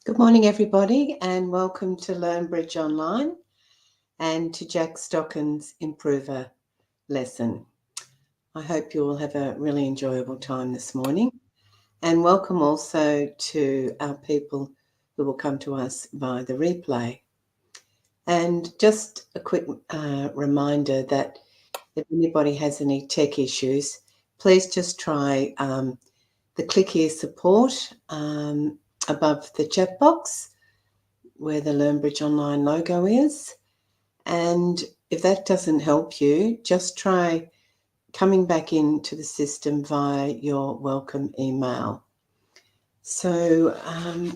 Good morning, everybody, and welcome to LearnBridge Online and to Jack Stocken's Improver lesson. I hope you all have a really enjoyable time this morning, and welcome also to our people who will come to us via the replay. And just a quick reminder that if anybody has any tech issues, please just try the click here support above the chat box where the LearnBridge Online logo is. And if that doesn't help you, just try coming back into the system via your welcome email. So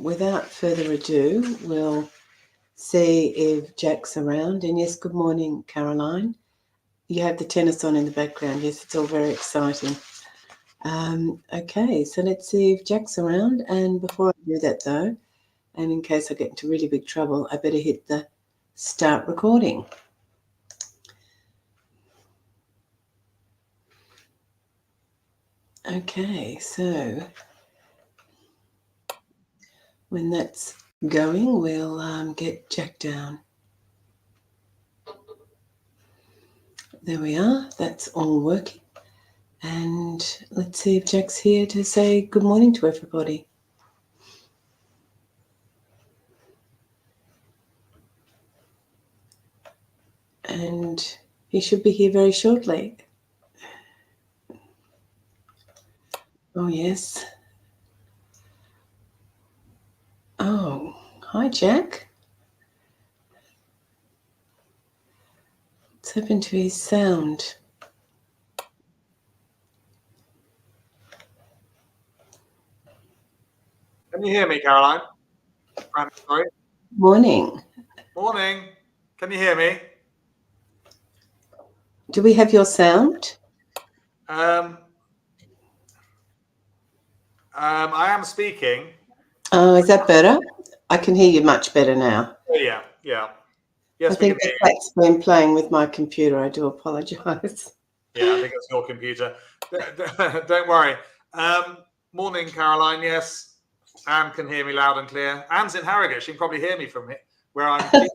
without further ado, we'll see if Jack's around. And yes, good morning, Caroline. You have the tennis on in the background. Yes, it's all very exciting. Okay, so let's see if Jack's around. And before I do that, though, and in case I get into really big trouble, I better hit the start recording. Okay, so when that's going, we'll get Jack down. There we are. That's all working. And let's see if Jack's here to say good morning to everybody. And he should be here very shortly. Oh, yes. Oh, hi, Jack. What's happened to his sound? Can you hear me, Caroline? Sorry. Morning. Morning. Can you hear me? Do we have your sound? I am speaking. Oh, is that better? I can hear you much better now. Oh, yeah. Yes, I think the cat's been playing with my computer. I do apologise. Yeah, I think it's your computer. Don't worry. Morning, Caroline. Yes, Anne can hear me loud and clear. Anne's in Harrogate. She can probably hear me from where I'm. I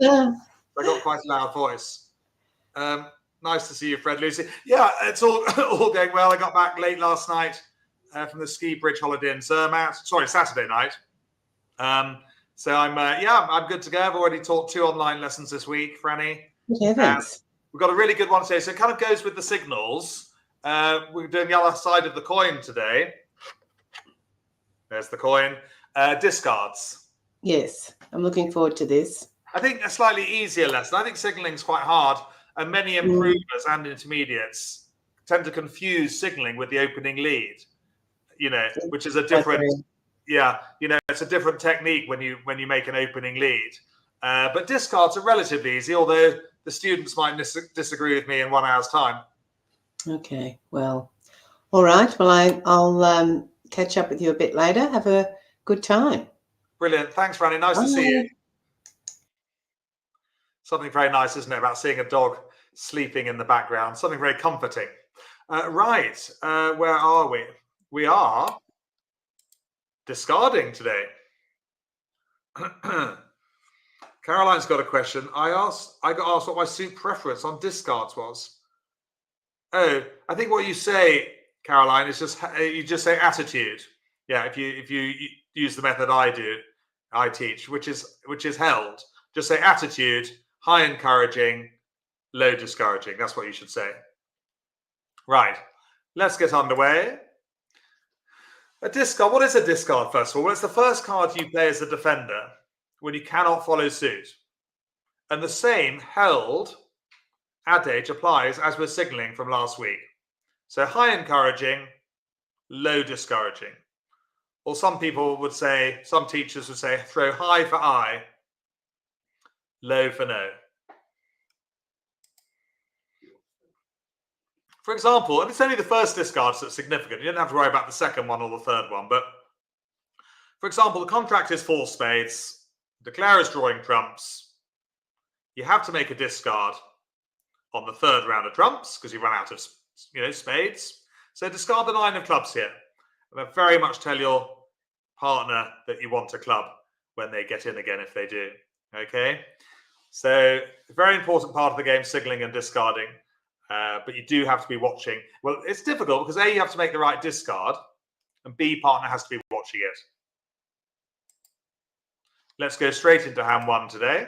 got quite a loud voice. Nice to see you, Fred, Lucy. Yeah, it's all going well. I got back late last night from the ski bridge holiday in Zermatt. Sorry, Saturday night. So I'm good to go. I've already taught 2 online lessons this week, Franny. Good heavens. We've got a really good one today. So it kind of goes with the signals. We're doing the other side of the coin today. There's the coin. Discards. Yes, I'm looking forward to this. I think a slightly easier lesson. I think signalling is quite hard, and many improvers and intermediates tend to confuse signalling with the opening lead. Which is a different. It's a different technique when you make an opening lead. But discards are relatively easy, although the students might disagree with me in 1 hour's time. Okay, well, all right. Well, I'll catch up with you a bit later. Have a good time. Brilliant. Thanks, Franny. Nice to see you. Something very nice, isn't it, about seeing a dog sleeping in the background? Something very comforting. Right. Where are we? We are discarding today. Caroline's got a question. I got asked what my suit preference on discards was. Oh, I think what you say, Caroline, is you just say attitude. Yeah, if you use the method I teach, which is held. Just say attitude, high encouraging, low discouraging. That's what you should say. Right. Let's get underway. A discard. What is a discard, first of all? Well, it's the first card you play as a defender when you cannot follow suit. And the same held adage applies as we're signalling from last week. So high encouraging, low discouraging. Or some teachers would say, throw high for I, low for no. For example, and it's only the first discard that's significant. You don't have to worry about the second one or the third one. But for example, the contract is 4 spades. Declare is drawing trumps. You have to make a discard on the 3rd round of trumps because you run out of spades. So discard the 9 of clubs here. And very much tell your partner that you want a club. when they get in again, if they do. Okay, so very important part of the game, signaling and discarding, but you do have to be watching. Well, it's difficult because A, you have to make the right discard, and B, partner has to be watching it. Let's go straight into hand 1 today.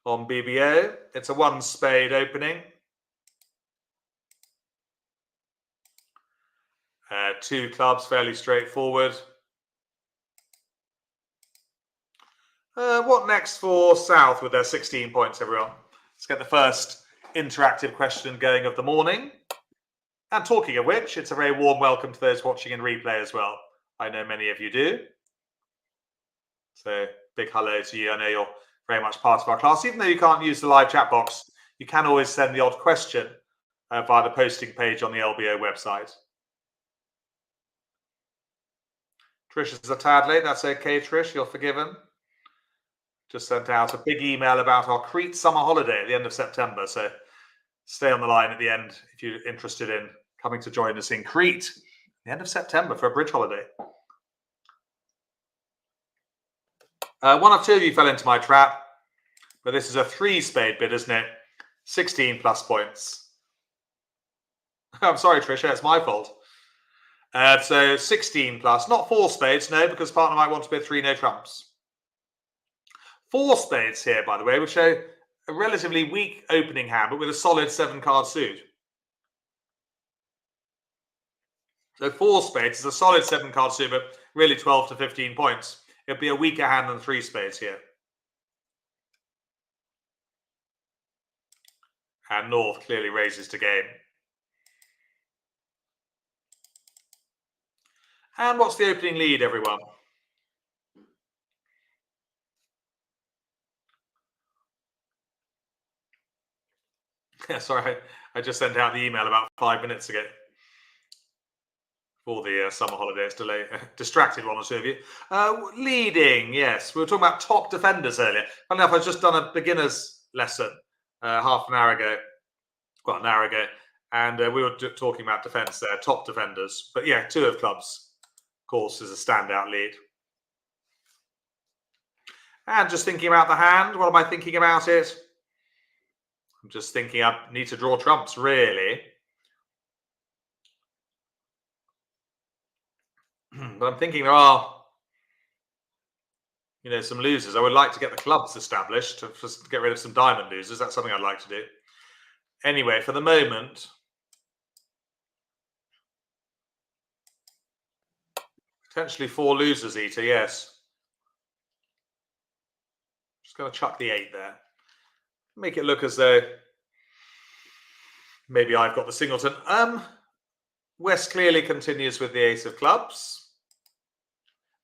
On BBO, it's a 1 spade opening. 2 clubs, fairly straightforward. What next for South with their 16 points, everyone? Let's get the first interactive question going of the morning. And talking of which, it's a very warm welcome to those watching in replay as well. I know many of you do. So big hello to you. I know you're very much part of our class. Even though you can't use the live chat box, you can always send the odd question via the posting page on the LBO website. Trish is a tad late. That's okay, Trish. You're forgiven. Just sent out a big email about our Crete summer holiday at the end of September. So stay on the line at the end if you're interested in coming to join us in Crete at the end of September for a bridge holiday. 1 or 2 of you fell into my trap, but this is a 3 spade bid, isn't it? 16 plus points. I'm sorry, Tricia, it's my fault. So 16 plus, not 4 spades, no, because partner might want to bid 3 no trumps. 4 spades here, by the way, would show a relatively weak opening hand, but with a solid 7-card suit. So 4 spades is a solid 7-card suit, but really 12 to 15 points. It'd be a weaker hand than 3 spades here. And North clearly raises to game. And what's the opening lead, everyone? Yeah, sorry, I just sent out the email about 5 minutes ago for the summer holidays delay. Distracted 1 or 2 of you. Leading, yes. We were talking about top defenders earlier. Funny enough, I've just done a beginner's lesson half an hour ago. Well, an hour ago. And we were talking about defence there, top defenders. But yeah, 2 of clubs, of course, is a standout lead. And just thinking about the hand, what am I thinking about it? I'm just thinking I need to draw trumps, really. But I'm thinking there are, some losers. I would like to get the clubs established to just get rid of some diamond losers. That's something I'd like to do. Anyway, for the moment, potentially 4 losers, Eater, yes. Just going to chuck the 8 there. Make it look as though maybe I've got the singleton. West clearly continues with the ace of clubs.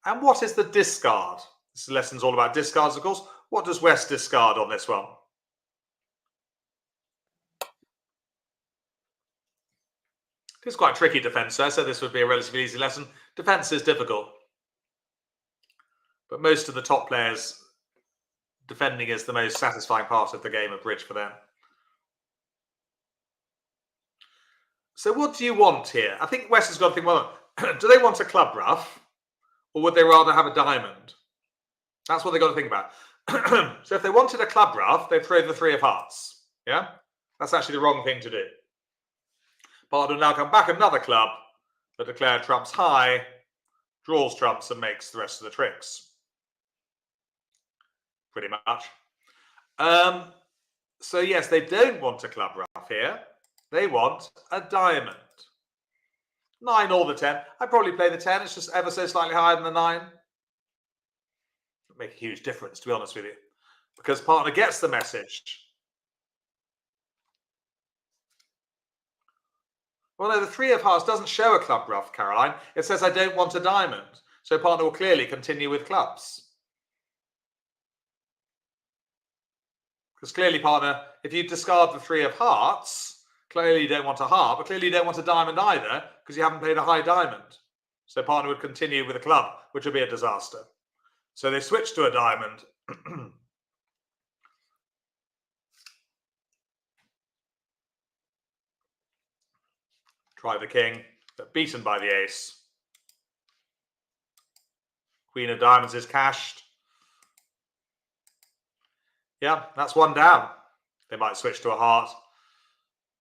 And what is the discard? This lesson's all about discards, of course. What does West discard on this one? It's quite tricky defence, so I said this would be a relatively easy lesson. Defence is difficult. But most of the top players, defending is the most satisfying part of the game of bridge for them. So what do you want here? I think West has got to think, well, do they want a club ruff? Or would they rather have a diamond? That's what they've got to think about. So if they wanted a club ruff, they'd throw the 3 of hearts. Yeah? That's actually the wrong thing to do. Partner will now come back another club that declare trumps high, draws trumps and makes the rest of the tricks. Pretty much. So yes, they don't want a club ruff here. They want a diamond. 9 or the 10. I'd probably play the 10. It's just ever so slightly higher than the 9. It'll make a huge difference, to be honest with you. Because partner gets the message. Well, no, the 3 of hearts doesn't show a club ruff, Caroline. It says, I don't want a diamond. So partner will clearly continue with clubs. Because clearly, partner, if you discard the 3 of hearts, clearly you don't want a heart, but clearly you don't want a diamond either, because you haven't played a high diamond. So partner would continue with a club, which would be a disaster. So they switch to a diamond. Try the king, but beaten by the ace. Queen of diamonds is cashed. Yeah, that's one down. They might switch to a heart.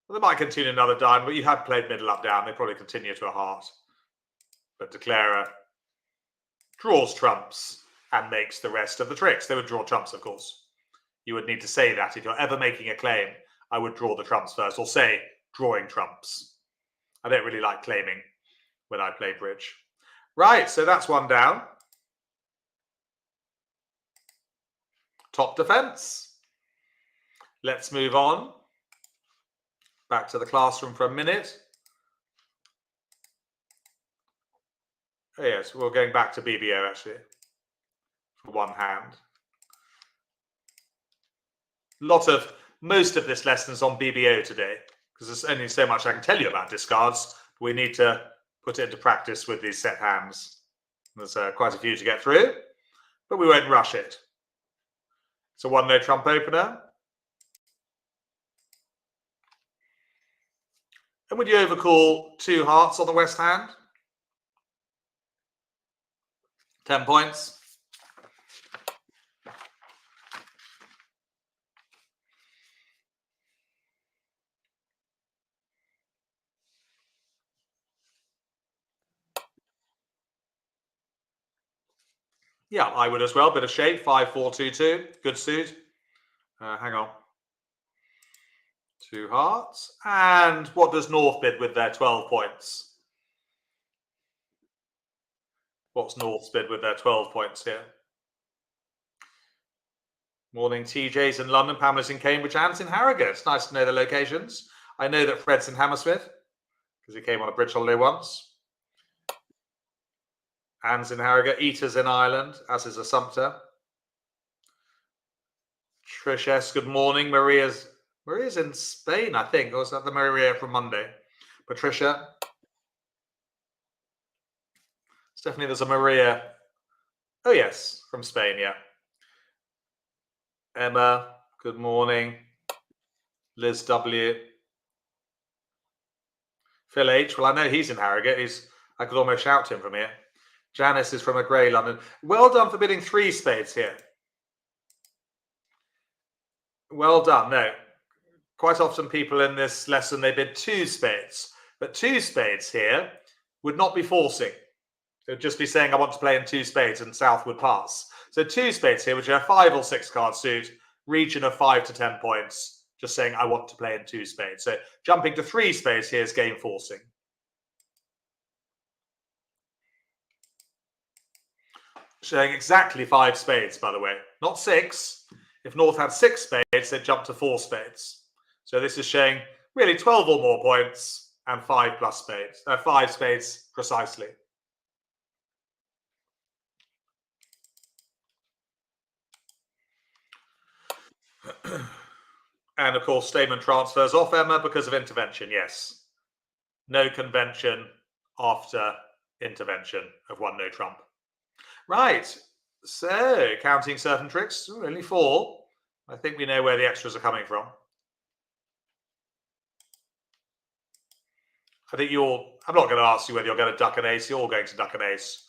Well, they might continue another diamond, but you have played middle up down. They probably continue to a heart. But declarer draws trumps and makes the rest of the tricks. They would draw trumps, of course. You would need to say that if you're ever making a claim. I would draw the trumps first, or say drawing trumps. I don't really like claiming when I play bridge. Right, so that's one down. Top defense. Let's move on. Back to the classroom for a minute. Oh, yes, we're going back to BBO actually, for one hand. Most of this lesson is on BBO today, because there's only so much I can tell you about discards. We need to put it into practice with these set hands. There's quite a few to get through, but we won't rush it. It's a one-no trump opener. And would you overcall 2 hearts on the west hand? 10 points. Yeah, I would as well. Bit of shape. 5-4-2-2. Good suit. Hang on. 2 hearts. And what does North bid with their 12 points? What's North's bid with their 12 points here? Morning, TJ's in London, Pamela's in Cambridge, Anne's in Harrogate. It's nice to know the locations. I know that Fred's in Hammersmith, because he came on a bridge holiday once. Anne's in Harrogate, Eata's in Ireland, as is Assumpta. Trish S, good morning. Maria's in Spain, I think. Or was that the Maria from Monday? Patricia. Stephanie, there's a Maria. Oh, yes, from Spain, yeah. Emma, good morning. Liz W. Phil H, well, I know he's in Harrogate. I could almost shout to him from here. Janice is from a grey London. Well done for bidding 3 spades here. Well done. No, quite often people in this lesson, they bid 2 spades. But 2 spades here would not be forcing. It would just be saying, I want to play in 2 spades, and South would pass. So 2 spades here, which are a 5 or 6 card suit, region of 5 to 10 points, just saying, I want to play in 2 spades. So jumping to 3 spades here is game forcing. Showing exactly 5 spades, by the way, not 6. If North had 6 spades, they'd jump to 4 spades. So this is showing really 12 or more points and 5 plus spades, 5 spades precisely. And of course, statement transfers off, Emma, because of intervention. Yes. No convention after intervention of 1 no trump. Right. So, counting certain tricks, only 4. I think we know where the extras are coming from. I think I'm not going to ask you whether you're going to duck an ace. You're all going to duck an ace.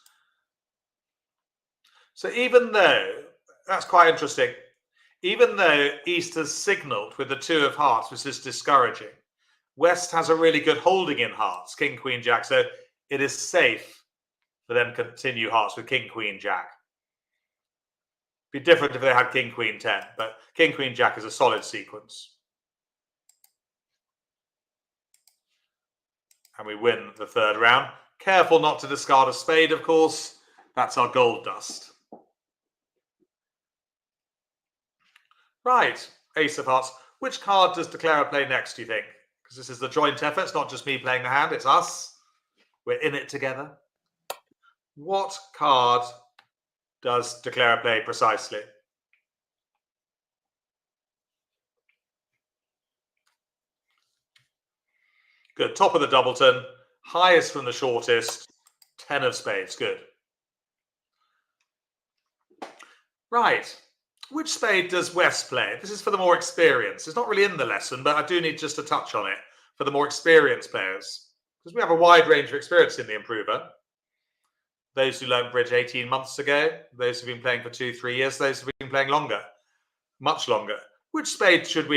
So even though, that's quite interesting, even though East has signalled with the 2 of hearts, which is discouraging, West has a really good holding in hearts, King, Queen, Jack. So it is safe for them to continue hearts with King, Queen, Jack. Be different if they had King, Queen, 10, but King, Queen, Jack is a solid sequence. And we win the 3rd round. Careful not to discard a spade, of course. That's our gold dust. Right, Ace of Hearts. Which card does Declarer play next, do you think? Because this is the joint effort. It's not just me playing the hand, it's us. We're in it together. What card does Declarer play precisely? Good. Top of the doubleton. Highest from the shortest. 10 of spades. Good. Right. Which spade does West play? This is for the more experienced. It's not really in the lesson, but I do need just to touch on it for the more experienced players, because we have a wide range of experience in the improver. Those who learned bridge 18 months ago, those who've been playing for 2-3 years, those who've been playing longer, much longer. Which spade should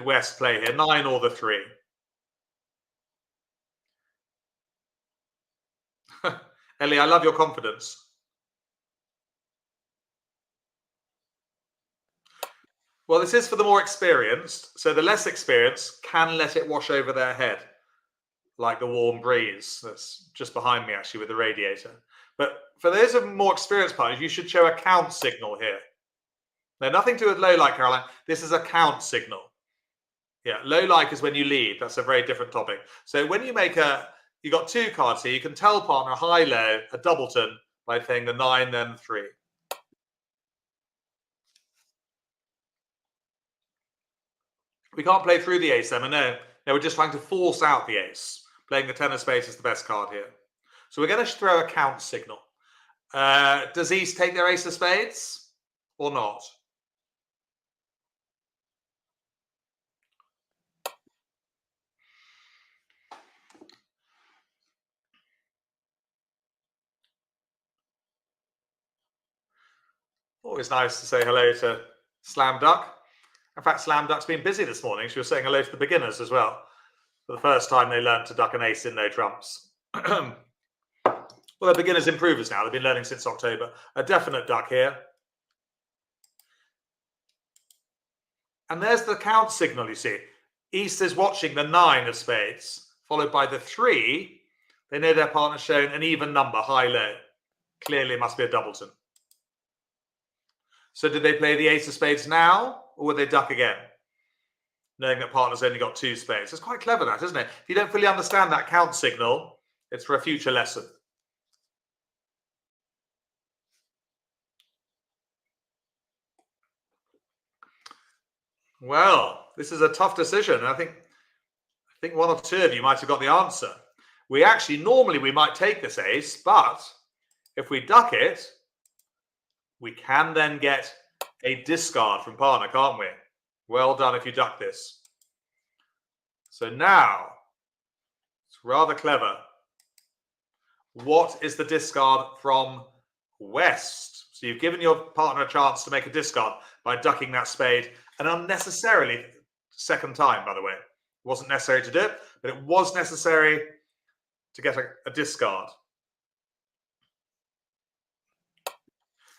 West play here, 9 or the 3? Ellie, I love your confidence. Well, this is for the more experienced. So the less experienced can let it wash over their head like the warm breeze that's just behind me, actually, with the radiator. But for those of more experienced players, you should show a count signal here. Now, nothing to do with low like, Caroline. This is a count signal. Yeah, low like is when you lead. That's a very different topic. So when you make you got 2 cards here. You can tell partner high, low, a doubleton by playing the 9, then the 3. We can't play through the ace, Emma. No, we're just trying to force out the ace. Playing the 10 of spades is the best card here. So we're going to throw a count signal. Does East take their ace of spades or not? Always nice to say hello to Slam Duck. In fact, Slam Duck's been busy this morning. She was saying hello to the beginners as well. For the first time, they learned to duck an ace in no trumps. Well, they're beginners improvers now. They've been learning since October. A definite duck here. And there's the count signal, you see. East is watching the 9 of spades, followed by the 3. They know their partner's shown an even number, high-low. Clearly, it must be a doubleton. So did they play the ace of spades now, or would they duck again? Knowing that partner's only got 2 spades. It's quite clever, that, isn't it? If you don't fully understand that count signal, it's for a future lesson. Well, this is a tough decision. I think 1 or 2 of you might have got the answer. We actually, normally we might take this ace, but if we duck it, we can then get a discard from partner, can't we? Well done if you duck this. So now, it's rather clever. What is the discard from West? So you've given your partner a chance to make a discard by ducking that spade, and unnecessarily, second time, by the way. It wasn't necessary to do it, but it was necessary to get a discard.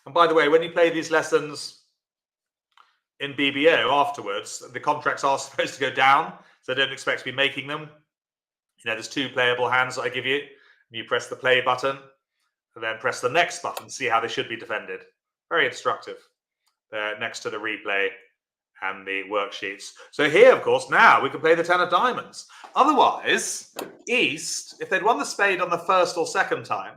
And by the way, when you play these lessons in BBO afterwards, the contracts are supposed to go down, so don't expect to be making them. You know, there's 2 playable hands that I give you. You press the play button, and then press the next button to see how they should be defended. Very instructive. They're next to the replay and the worksheets. So here, of course, now we can play the 10 of diamonds. Otherwise, East, if they'd won the spade on the first or second time,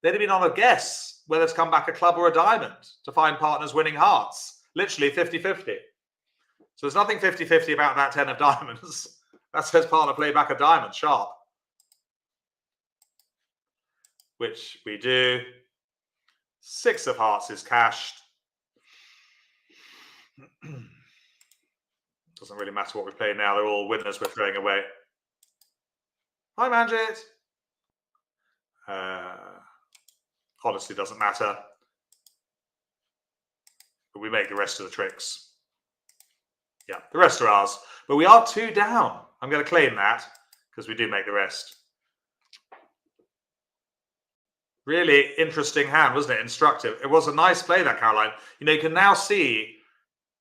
they'd have been on a guess whether to come back a club or a diamond to find partners winning hearts. Literally 50-50. So there's nothing 50-50 about that 10 of diamonds. That says partner play back a diamond, sharp. Which we do. 6 of hearts is cashed. Doesn't really matter what we play now. They're all winners we're throwing away. Hi, Manjit. Honestly, doesn't matter. But we make the rest of the tricks. Yeah, the rest are ours. But we are 2 down. I'm going to claim that because we do make the rest. Really interesting hand, wasn't it? Instructive. It was a nice play, that, Caroline. You know, you can now see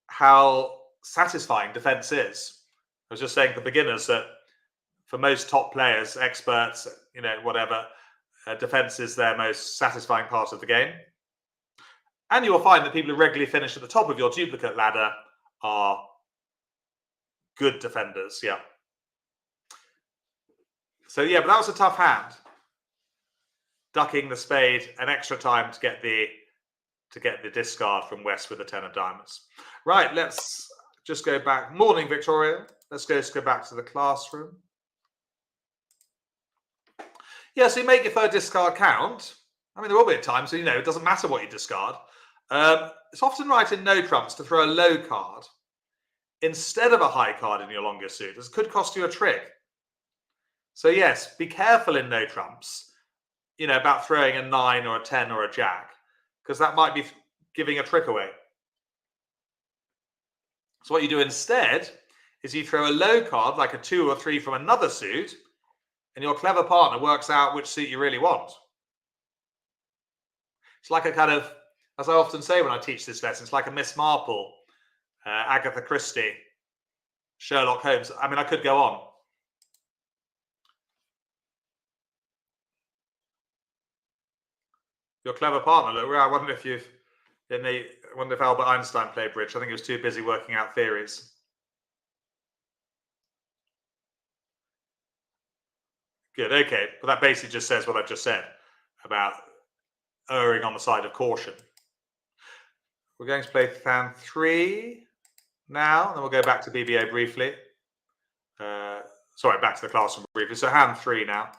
how satisfying defense is. I was just saying to beginners that for most top players, experts, you know, whatever, defense is their most satisfying part of the game. And you will find that people who regularly finish at the top of your duplicate ladder are good defenders. Yeah. So yeah, but that was a tough hand. Ducking the spade, an extra time to get the discard from West with the 10 of diamonds. Right, let's just go back. Morning, Victoria. Let's go back to the classroom. Yeah, so you make your third discard count. I mean, there will be a time, so you know, it doesn't matter what you discard. It's often right in no trumps to throw a low card instead of a high card in your longest suit. This could cost you a trick. So yes, be careful in no trumps. about throwing a 9 or a 10 or a jack, because that might be giving a trick away. So what you do instead is you throw a low card, like a 2 or 3 from another suit, and your clever partner works out which suit you really want. It's like a kind of, as I often say when I teach this lesson, it's like a Miss Marple, Agatha Christie, Sherlock Holmes. I mean, I could go on. Your clever partner, look, I wonder if Albert Einstein played bridge. I think he was too busy working out theories. Good, okay. But that basically just says what I've just said about erring on the side of caution. We're going to play hand 3 now, and then we'll go back to BBO briefly. Sorry, back to the classroom briefly. So hand 3 now.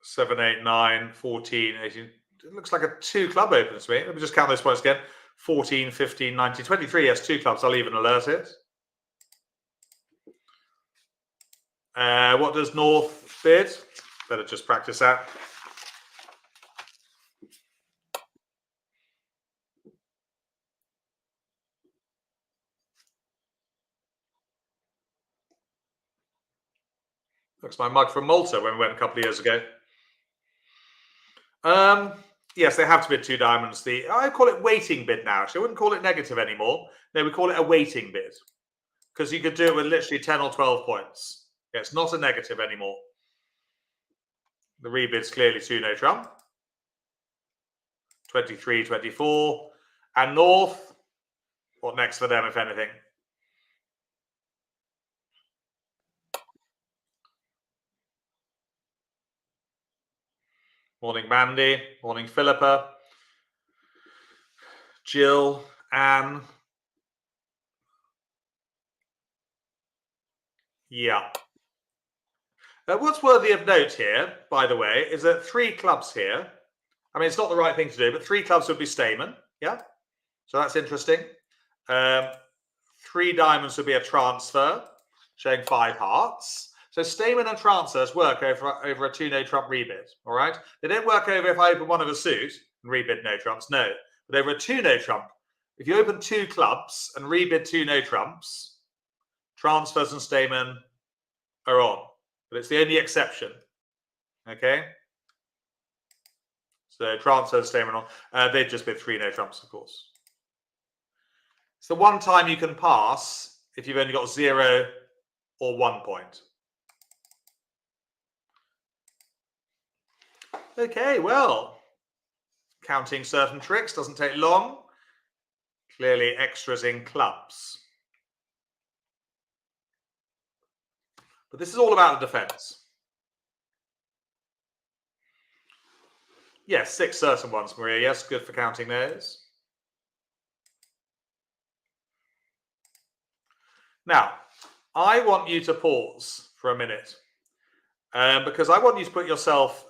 Seven, 8, 9, 14, 18. It looks like a 2 club opens to me. Let me just count those points again. 14, 15, 19, 23. Yes, 2 clubs. I'll even alert it. What does North bid? Better just practice that. Looks like my mug from Malta when we went a couple of years ago. Yes, they have to bid 2 diamonds. I call it waiting bid now. Actually, I wouldn't call it negative anymore. No, we call it a waiting bid, because you could do it with literally 10 or 12 points. Yeah, it's not a negative anymore. The rebid's clearly 2 no trump. 23, 24. And North, what next for them, if anything? Morning, Mandy. Morning, Philippa. Jill, Anne. Yeah. What's worthy of note here, by the way, is that 3 clubs here. I mean, it's not the right thing to do, but 3 clubs would be Stayman. Yeah. So that's interesting. 3 diamonds would be a transfer, showing 5 hearts. So Stayman and transfers work over a 2 no trump rebid. All right. They don't work over if I open one of a suit and rebid no trumps. No. But over a 2 no trump, if you open 2 clubs and rebid 2 no trumps, transfers and Stayman are on. But it's the only exception. Okay. So transfers, Stayman on. They'd just bid 3 no trumps, of course. It's the one time you can pass if you've only got 0 or 1 point. Okay, well, counting certain tricks doesn't take long. Clearly extras in clubs. But this is all about the defense. Yes, 6 certain ones, Maria. Yes, good for counting those. Now, I want you to pause for a minute because I want you to put yourself,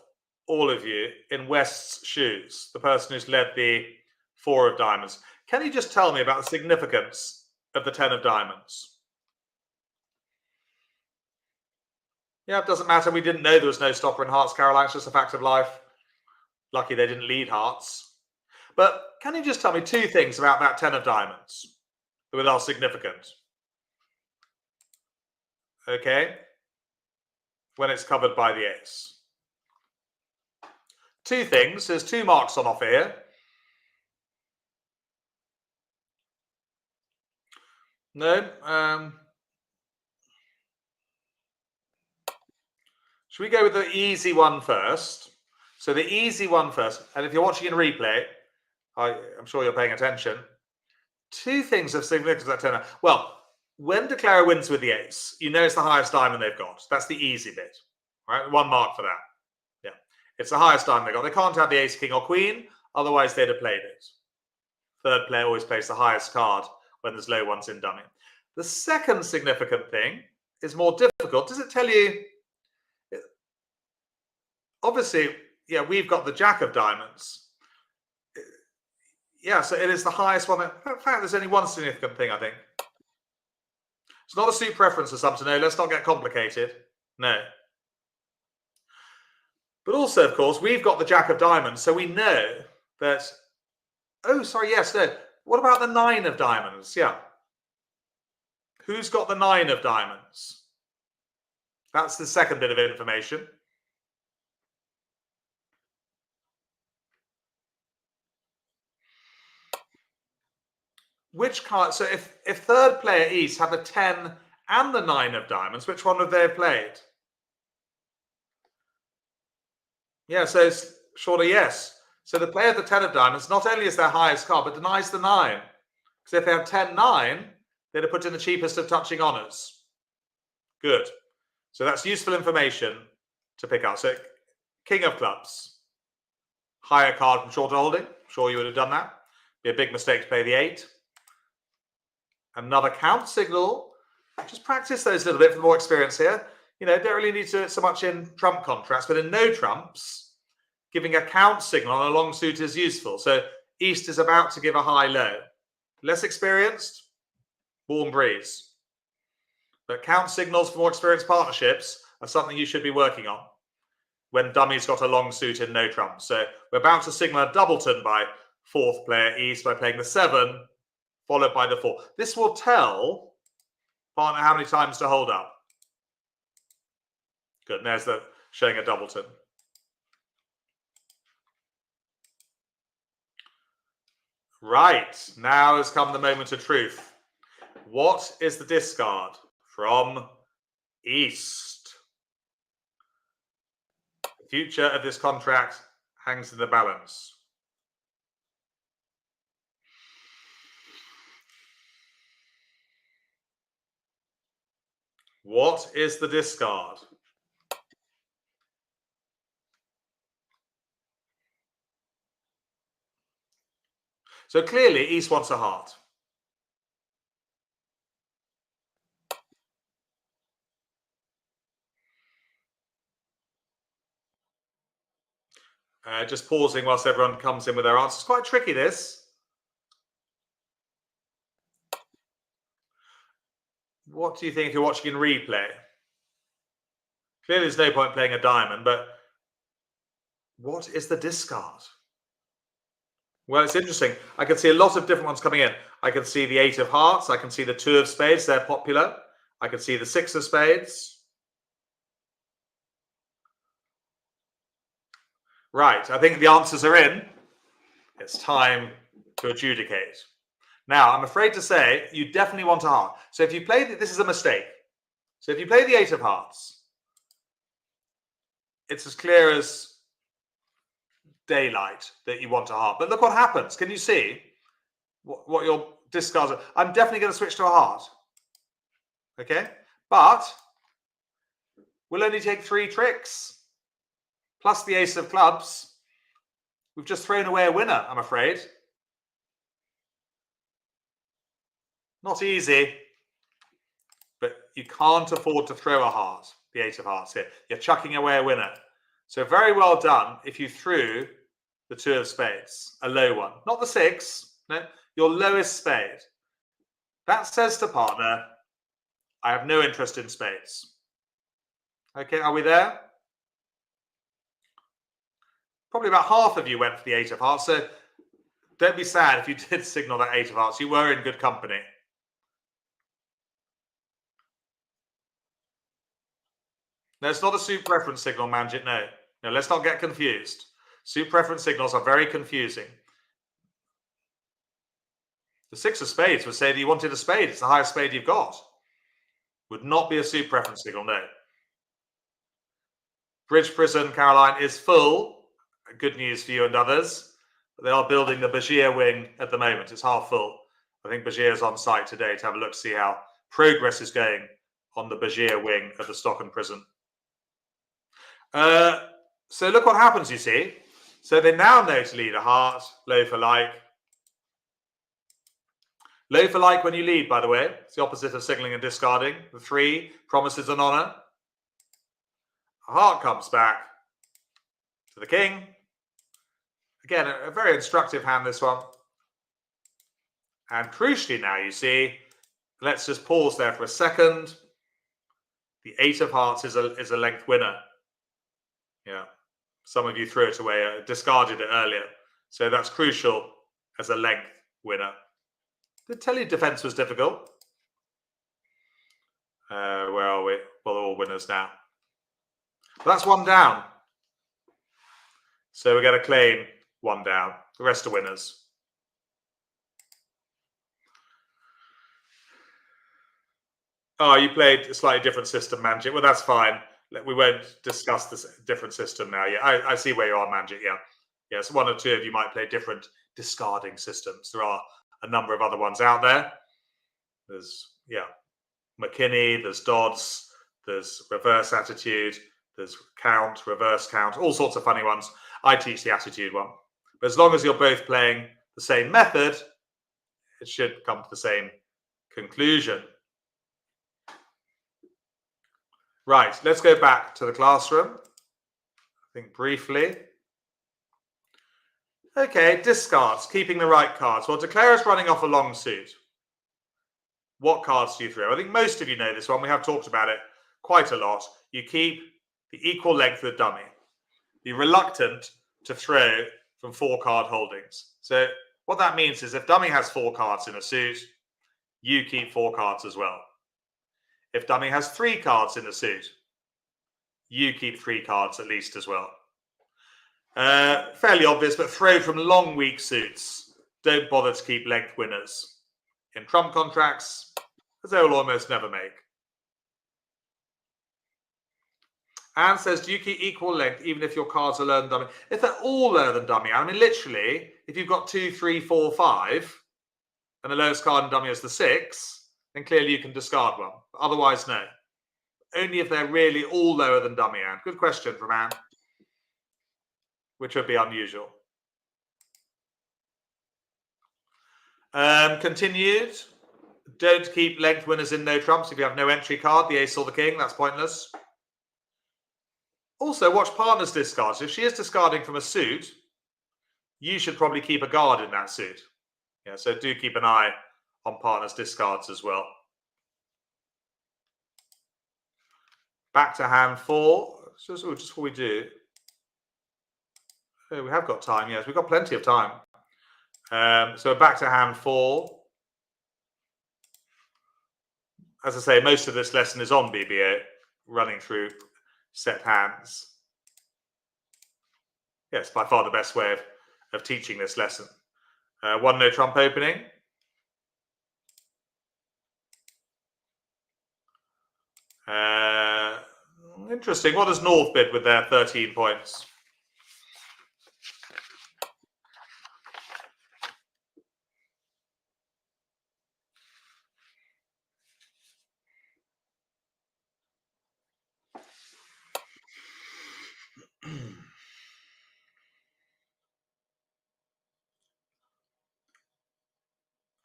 all of you, in West's shoes, the person who's led the 4 of diamonds. Can you just tell me about the significance of the 10 of diamonds? Yeah, it doesn't matter. We didn't know there was no stopper in hearts, Caroline. It's just a fact of life. Lucky they didn't lead hearts. But can you just tell me 2 things about that 10 of diamonds that are significant? Okay, when it's covered by the ace. 2 things. There's 2 marks on offer here. No. Should we go with the easy one first? So the easy one first. And if you're watching in replay, I'm sure you're paying attention. 2 things of significance that turn out. Well, when Declara wins with the ace, you know it's the highest diamond they've got. That's the easy bit. Right? 1 mark for that. Yeah. It's the highest diamond they've got. They can't have the ace, king, or queen. Otherwise, they'd have played it. 3rd player always plays the highest card when there's low ones in dummy. The second significant thing is more difficult. Does it tell you? Obviously, yeah, we've got the jack of diamonds. Yeah, so it is the highest one. In fact, there's only one significant thing, I think. It's not a suit preference assumption. No, let's not get complicated. No. But also, of course, we've got the Jack of Diamonds, so we know that... Oh, sorry, yes, no. What about the 9 of Diamonds? Yeah. Who's got the 9 of Diamonds? That's the second bit of information. Which card? So if third player East had the 10 and the 9 of Diamonds, which one would they have played? Yeah, so it's surely yes. So the player of the 10 of Diamonds not only is their highest card, but denies the 9. Because if they have 10-9, they'd have put in the cheapest of touching honours. Good. So that's useful information to pick up. So King of Clubs. Higher card from shorter holding. Sure you would have done that. Be a big mistake to play the 8. Another count signal. Just practice those a little bit for more experience here. You know, don't really need to do it so much in trump contracts, but in no trumps, giving a count signal on a long suit is useful. So East is about to give a high-low. Less experienced, warm breeze. But count signals for more experienced partnerships are something you should be working on when dummy's got a long suit in no trumps. So we're about to signal a doubleton by fourth player East by playing the 7, followed by the 4. This will tell partner how many times to hold up. Good, and there's the showing a doubleton. Right, now has come the moment of truth. What is the discard from East? The future of this contract hangs in the balance. What is the discard? So clearly, East wants a heart. Just pausing whilst everyone comes in with their answers. Quite tricky, this. What do you think if you're watching in replay? Clearly, there's no point playing a diamond, but what is the discard? Well, it's interesting. I can see a lot of different ones coming in. I can see the 8 of hearts. I can see the 2 of spades. They're popular. I can see the 6 of spades. Right. I think the answers are in. It's time to adjudicate. Now, I'm afraid to say you definitely want a heart. So if you play, this is a mistake. So if you play the 8 of hearts, it's as clear as daylight that you want a heart. But look what happens. Can you see what your discards are? I'm definitely going to switch to a heart. Okay? But we'll only take 3 tricks. Plus the ace of clubs. We've just thrown away a winner, I'm afraid. Not easy. But you can't afford to throw a heart, the 8 of hearts here. You're chucking away a winner. So very well done if you threw the 2 of spades, a low one. Not the 6, no, your lowest spade. That says to partner, I have no interest in spades. Okay, are we there? Probably about half of you went for the 8 of hearts, so don't be sad if you did signal that 8 of hearts. You were in good company. No, it's not a suit preference signal, Manjit, no. No, let's not get confused. Suit preference signals are very confusing. The 6 of spades would say that you wanted a spade. It's the highest spade you've got. Would not be a suit preference signal, no. Bridge Prison, Caroline, is full. Good news for you and others. But they are building the Bashir wing at the moment. It's half full. I think Bashir is on site today to have a look to see how progress is going on the Bashir wing of the Stockton Prison. So look what happens, you see. So they now know to lead a heart, low for like. Low for like when you lead, by the way. It's the opposite of signaling and discarding. The 3 promises an honor. A heart comes back to the king. Again, a very instructive hand, this one. And crucially now, you see, let's just pause there for a second. The 8 of hearts is a length winner. Yeah, some of you threw it away, discarded it earlier. So that's crucial as a length winner. Did tell you defense was difficult. Where are we? Well, they're all winners now. But that's 1 down. So we're going to claim 1 down. The rest are winners. Oh, you played a slightly different system, Manjit. Well, that's fine. We won't discuss this different system now. Yeah, I see where you are, Manjit. Yeah. Yes, 1 or 2 of you might play different discarding systems. There are a number of other ones out there. There's, McKinney, there's Dodds, there's reverse attitude, there's count, reverse count, all sorts of funny ones. I teach the attitude one. But as long as you're both playing the same method, it should come to the same conclusion. Right, let's go back to the classroom. I think briefly. Okay, discards, keeping the right cards. Well, declarer's running off a long suit. What cards do you throw? I think most of you know this one. We have talked about it quite a lot. You keep the equal length of the dummy. Be reluctant to throw from 4 card holdings. So what that means is if dummy has 4 cards in a suit, you keep 4 cards as well. If dummy has 3 cards in a suit, you keep 3 cards at least as well. Fairly obvious, but throw from long, weak suits. Don't bother to keep length winners. In trump contracts, as they will almost never make. Anne says, do you keep equal length even if your cards are lower than dummy? If they're all lower than dummy, I mean, literally, if you've got 2, 3, 4, 5, and the lowest card in dummy is the 6, then clearly you can discard one. But otherwise, no. Only if they're really all lower than dummy, Anne. Good question from Anne. Which would be unusual. Continued. Don't keep length winners in no trumps if you have no entry card, the ace or the king. That's pointless. Also, watch partner's discards. If she is discarding from a suit, you should probably keep a guard in that suit. Yeah, so do keep an eye on partner's discards as well. Back to hand 4. Just before we do. Oh, we have got time, yes. We've got plenty of time. So back to hand 4. As I say, most of this lesson is on BBO, running through set hands. Yes, by far the best way of teaching this lesson. 1 no trump opening. Interesting. What does North bid with their 13 points?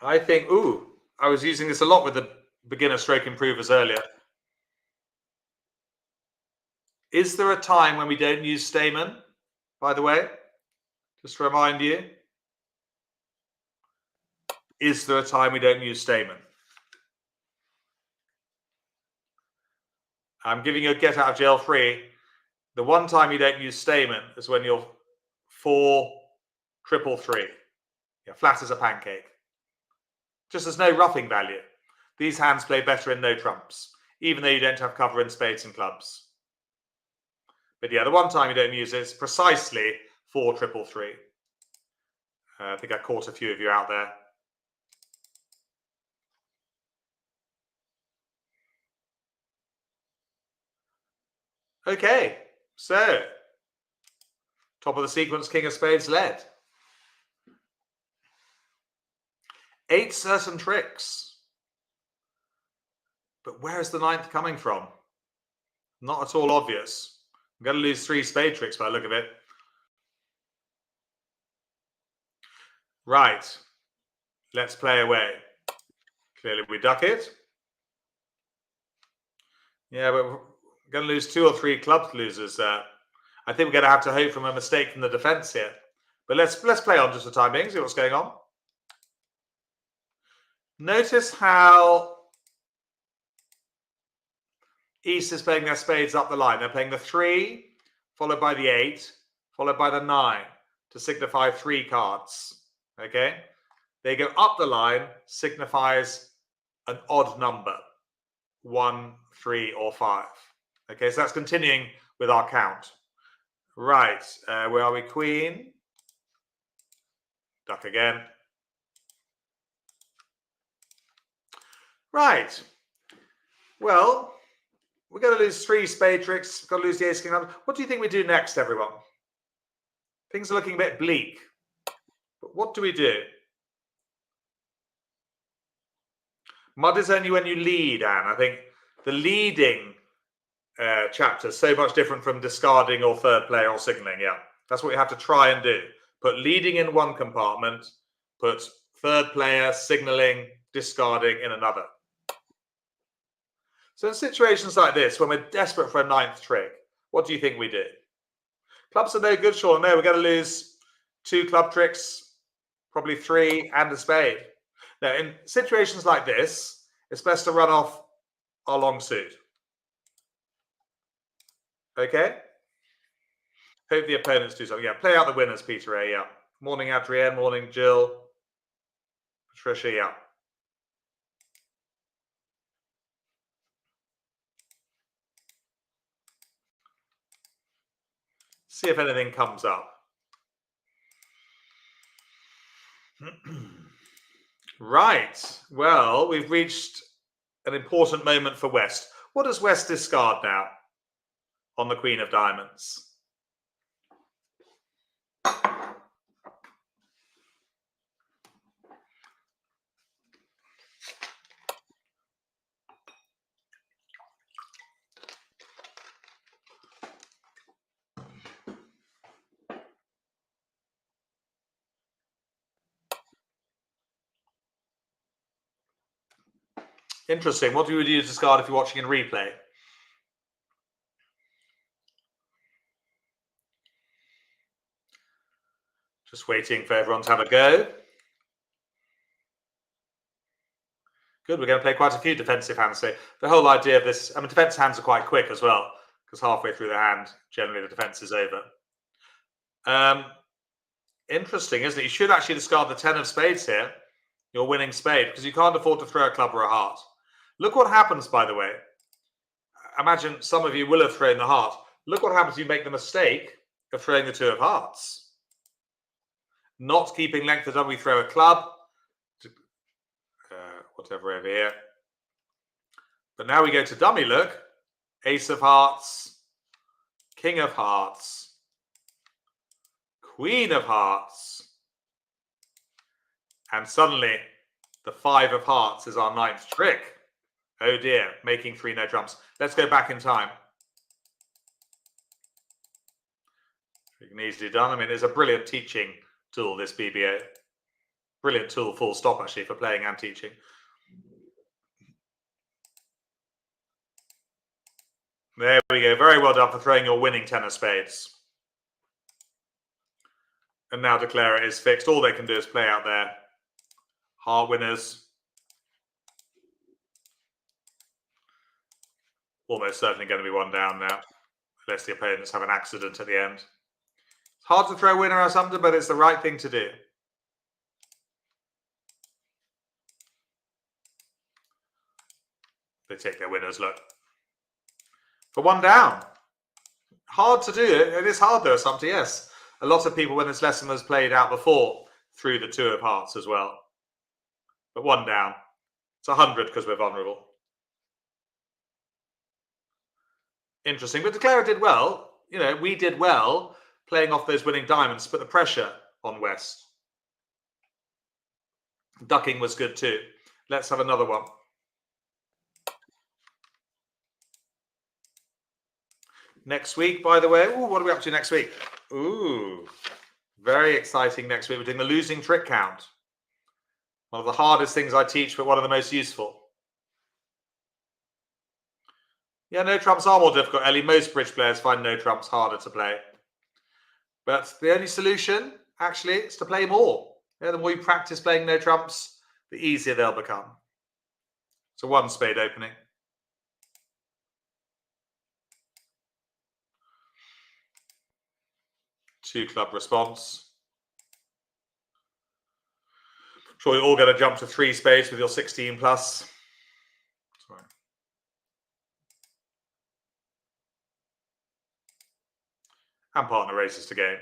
I think, I was using this a lot with the beginner stroke improvers earlier. Is there a time when we don't use Stamen, by the way? Just to remind you. Is there a time we don't use Stamen? I'm giving you a get out of jail free. The one time you don't use Stamen is when you're 4, 333. Yeah, flat as a pancake. Just there's no roughing value. These hands play better in no trumps, even though you don't have cover in spades and clubs. But yeah, the one time you don't use it is precisely 4, 333. I think I caught a few of you out there. Okay, so top of the sequence, king of spades led. 8 certain tricks. But where is the 9th coming from? Not at all obvious. I'm going to lose 3 spade tricks by the look of it. Right. Let's play away. Clearly we duck it. Yeah, but we're going to lose 2 or 3 club losers. I think we're going to have to hope from a mistake from the defense here. But let's play on just for the time being, see what's going on. Notice how East is playing their spades up the line. They're playing the 3, followed by the 8, followed by the 9 to signify 3 cards. Okay? They go up the line, signifies an odd number, 1, 3, or 5. Okay, so that's continuing with our count. Right, where are we? Queen. Duck again. Right. Well, we're going to lose 3 spade tricks. We've got to lose the ace king. What do you think we do next, everyone? Things are looking a bit bleak. But what do we do? Mud is only when you lead, Anne. I think the leading chapter is so much different from discarding or third player or signaling. Yeah, that's what you have to try and do. Put leading in one compartment, put third player, signaling, discarding in another. So in situations like this, when we're desperate for a 9th trick, what do you think we do? Clubs are no good, Sean. No, we're going to lose 2 club tricks, probably 3, and a spade. Now, in situations like this, it's best to run off our long suit. Okay? Hope the opponents do something. Yeah, play out the winners, Peter A. Yeah. Morning, Adrienne. Morning, Jill. Patricia, yeah. See if anything comes up. Right. Well, we've reached an important moment for West. What does West discard now on the Queen of Diamonds? Interesting. What do you discard if you're watching in replay? Just waiting for everyone to have a go. Good. We're going to play quite a few defensive hands. So the whole idea of this, I mean, defense hands are quite quick as well, because halfway through the hand, generally the defense is over. Interesting, isn't it? You should actually discard the 10 of spades here, your winning spade, because you can't afford to throw a club or a heart. Look what happens, by the way. Imagine some of you will have thrown the heart. Look what happens if you make the mistake of throwing the 2 of hearts. Not keeping length of double, we throw a club, whatever over here. But now we go to dummy look. Ace of hearts, king of hearts, queen of hearts. And suddenly the 5 of hearts is our 9th trick. Oh dear, making 3 no trumps. Let's go back in time. You can easily done. I mean, it's a brilliant teaching tool, this BBO. Brilliant tool, full stop, actually, for playing and teaching. There we go. Very well done for throwing your winning 10 of spades. And now declare it is fixed. All they can do is play out their heart winners. Almost certainly going to be 1 down now, unless the opponents have an accident at the end. It's hard to throw winner or something, but it's the right thing to do. They take their winners, look. For 1 down. Hard to do. It is hard though, something, yes. A lot of people, when this lesson was played out before, threw the 2 of hearts as well. But 1 down. It's 100 because we're vulnerable. Interesting. But Declara did well. You know, we did well playing off those winning diamonds, put the pressure on West. Ducking was good too. Let's have another one. Next week, by the way, ooh, what are we up to next week? Ooh, very exciting next week. We're doing the losing trick count. One of the hardest things I teach, but one of the most useful. Yeah, no trumps are more difficult, Ellie. Most bridge players find no trumps harder to play. But the only solution, actually, is to play more. Yeah, the more you practice playing no trumps, the easier they'll become. So 1 spade opening. Two club response. Sure, you're all going to jump to 3 spades with your 16 plus. Sorry. And partner races to game.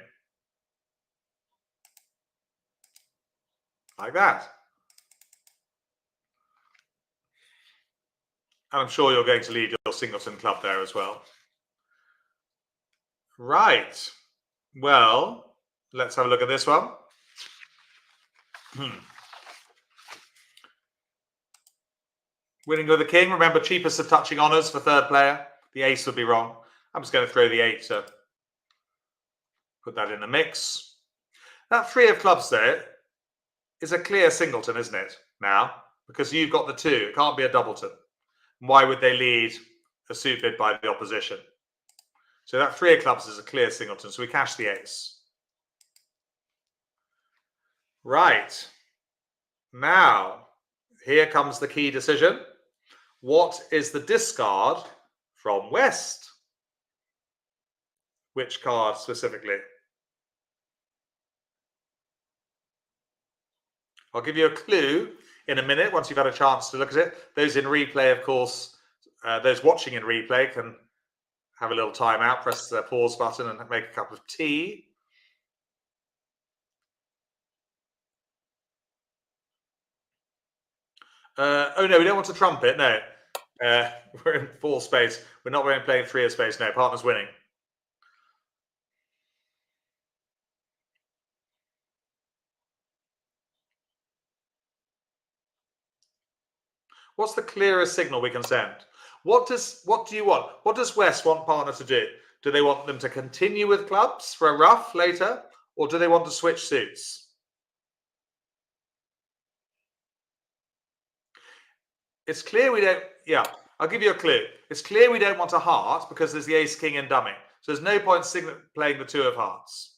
Like that. And I'm sure you're going to lead your singleton club there as well. Right. Well, let's have a look at this one. Winning with the king. Remember, cheapest of touching honours for third player. The ace would be wrong. I'm just going to throw the 8 to put that in the mix. That 3 of clubs there is a clear singleton, isn't it? Now, because you've got the 2. It can't be a doubleton. Why would they lead a suit bid by the opposition? So that 3 of clubs is a clear singleton. So we cash the ace. Right. Now, here comes the key decision. What is the discard from West? Which card specifically? I'll give you a clue in a minute once you've had a chance to look at it. Those in replay, of course, those watching in replay can have a little time out, press the pause button and make a cup of tea. Oh no, we don't want to trumpet. No, we're in 4 spades. We're not really playing 3 of spades. No, partner's winning. What's the clearest signal we can send? What do you want? What does West want partner to do? Do they want them to continue with clubs for a ruff later, or do they want to switch suits? It's clear we don't. Yeah, I'll give you a clue. It's clear we don't want a heart because there's the ace, king, and dummy. So there's no point playing the 2 of hearts.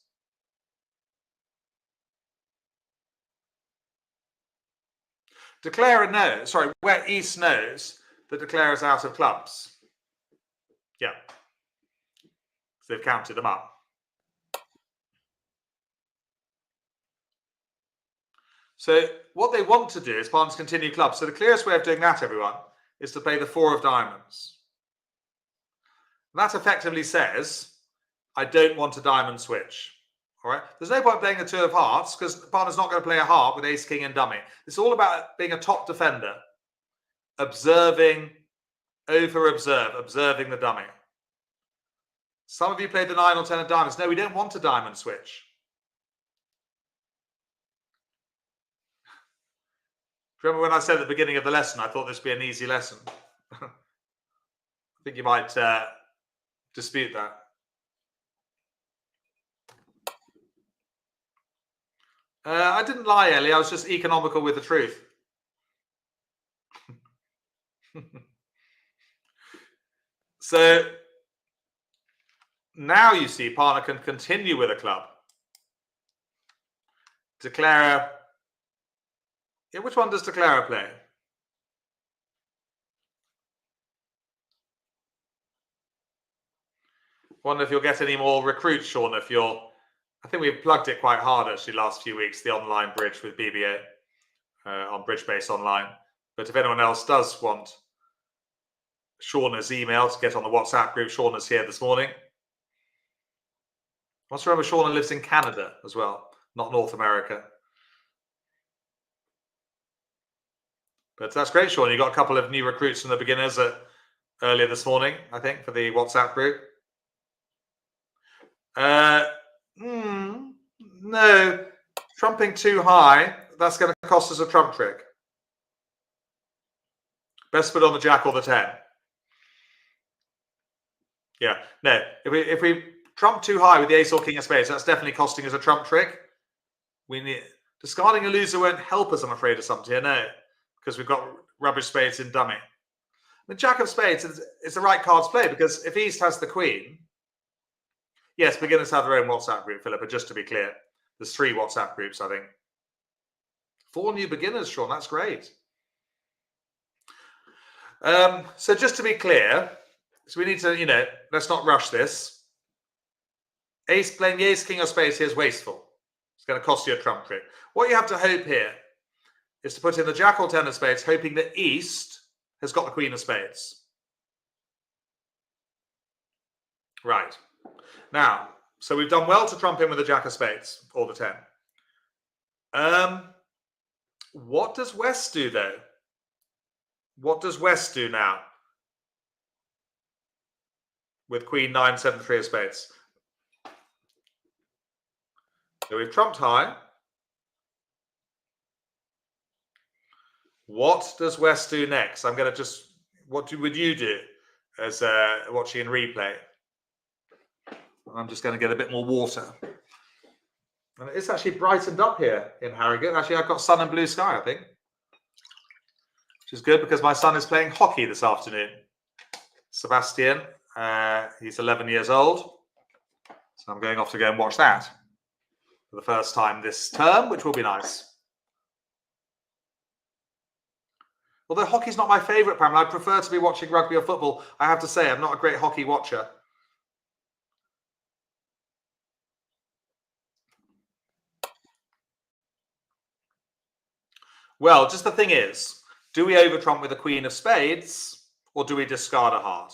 Declarer knows, sorry, where East knows that declarer's out of clubs. Yeah. So they've counted them up. So what they want to do is partners continue clubs. So the clearest way of doing that, everyone, is to play the 4 of diamonds. And that effectively says, I don't want a diamond switch. All right. There's no point playing the 2 of hearts because the partner's not going to play a heart with ace, king, and dummy. It's all about being a top defender, observing, observing the dummy. Some of you played the 9 or 10 of diamonds. No, we don't want a diamond switch. Remember when I said at the beginning of the lesson, I thought this would be an easy lesson. I think you might dispute that. I didn't lie, Ellie. I was just economical with the truth. So now you see partner can continue with a club. Declarer. Yeah, which one does declarer play? Wonder if you'll get any more recruits, Sean, if you're... I think we've plugged it quite hard actually last few weeks, the online bridge with BBA on Bridgebase Online. But if anyone else does want Shauna's email to get on the WhatsApp group, Shauna's here this morning. Let's remember Shauna lives in Canada as well, not North America. But that's great, Shauna. You got a couple of new recruits from the beginners earlier this morning, I think, for the WhatsApp group. No, trumping too high, that's going to cost us a trump trick. Best put on the jack or the 10. Yeah, no, if we trump too high with the ace or king of spades, that's definitely costing us a trump trick. We need discarding a loser won't help us, I'm afraid, of something here, no, because we've got rubbish spades in dummy. The jack of spades is the right card to play because if East has the queen, yes, beginners have their own WhatsApp group, Philippa, just to be clear. There's 3 WhatsApp groups, I think. 4 new beginners, Sean. That's great. So just to be clear, so we need to, let's not rush this. Playing the ace, king of spades here is wasteful. It's going to cost you a trump trick. What you have to hope here is to put in the jack or 10 of spades, hoping that East has got the queen of spades. Right. Now, so we've done well to trump in with the jack of spades, or the 10. What does West do, though? What does West do now? With queen 9, 7, 3 of spades. So we've trumped high. What does West do next? I'm going to just, would you do as watching in replay? I'm just going to get a bit more water. And it's actually brightened up here in Harrogate. Actually, I've got sun and blue sky, I think. Which is good because my son is playing hockey this afternoon. Sebastian, he's 11 years old. So I'm going off to go and watch that for the first time this term, which will be nice. Although hockey's not my favourite, Pamela, I prefer to be watching rugby or football. I have to say, I'm not a great hockey watcher. Well, just the thing is, do we over-trump with the queen of spades, or do we discard a heart?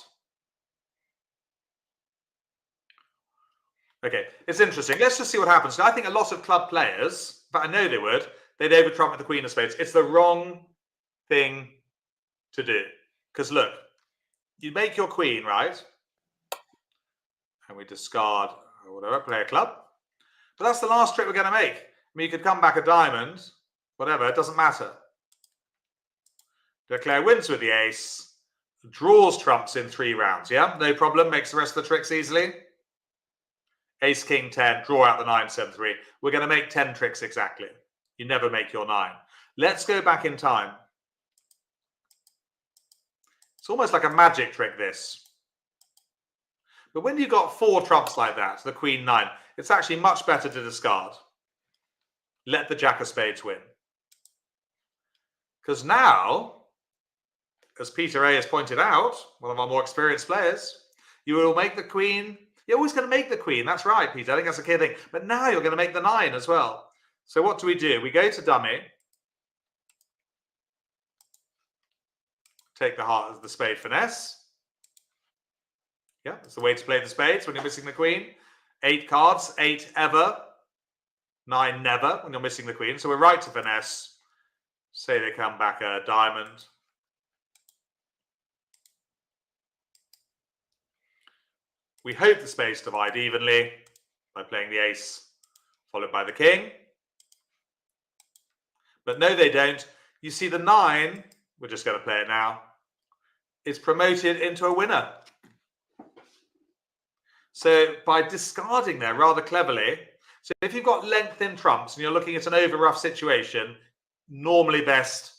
Okay, it's interesting. Let's just see what happens. Now, I think a lot of club players, but I know they would, they'd over-trump with the queen of spades. It's the wrong thing to do. Because look, you make your queen, right? And we discard whatever, play a club. But that's the last trick we're going to make. I mean, you could come back a diamond, whatever, it doesn't matter. Declare wins with the ace, draws trumps in 3 rounds, yeah? No problem, makes the rest of the tricks easily. Ace, king, 10, draw out the 9, 7, 3. We're going to make 10 tricks exactly. You never make your 9. Let's go back in time. It's almost like a magic trick, this. But when you've got 4 trumps like that, the queen 9, it's actually much better to discard. Let the jack of spades win. Because now, as Peter A has pointed out, one of our more experienced players, you will make the queen. You're always going to make the queen. That's right, Peter. I think that's a key thing. But now you're going to make the 9 as well. So what do? We go to dummy. Take the heart as the spade finesse. Yeah, that's the way to play the spades when you're missing the queen. 8 cards, 8 ever. 9 never when you're missing the queen. So we're right to finesse. Say they come back a diamond. We hope the spades divide evenly by playing the ace, followed by the king. But no, they don't. You see the 9, we're just going to play it now, is promoted into a winner. So by discarding there rather cleverly, so if you've got length in trumps and you're looking at an over rough situation, normally best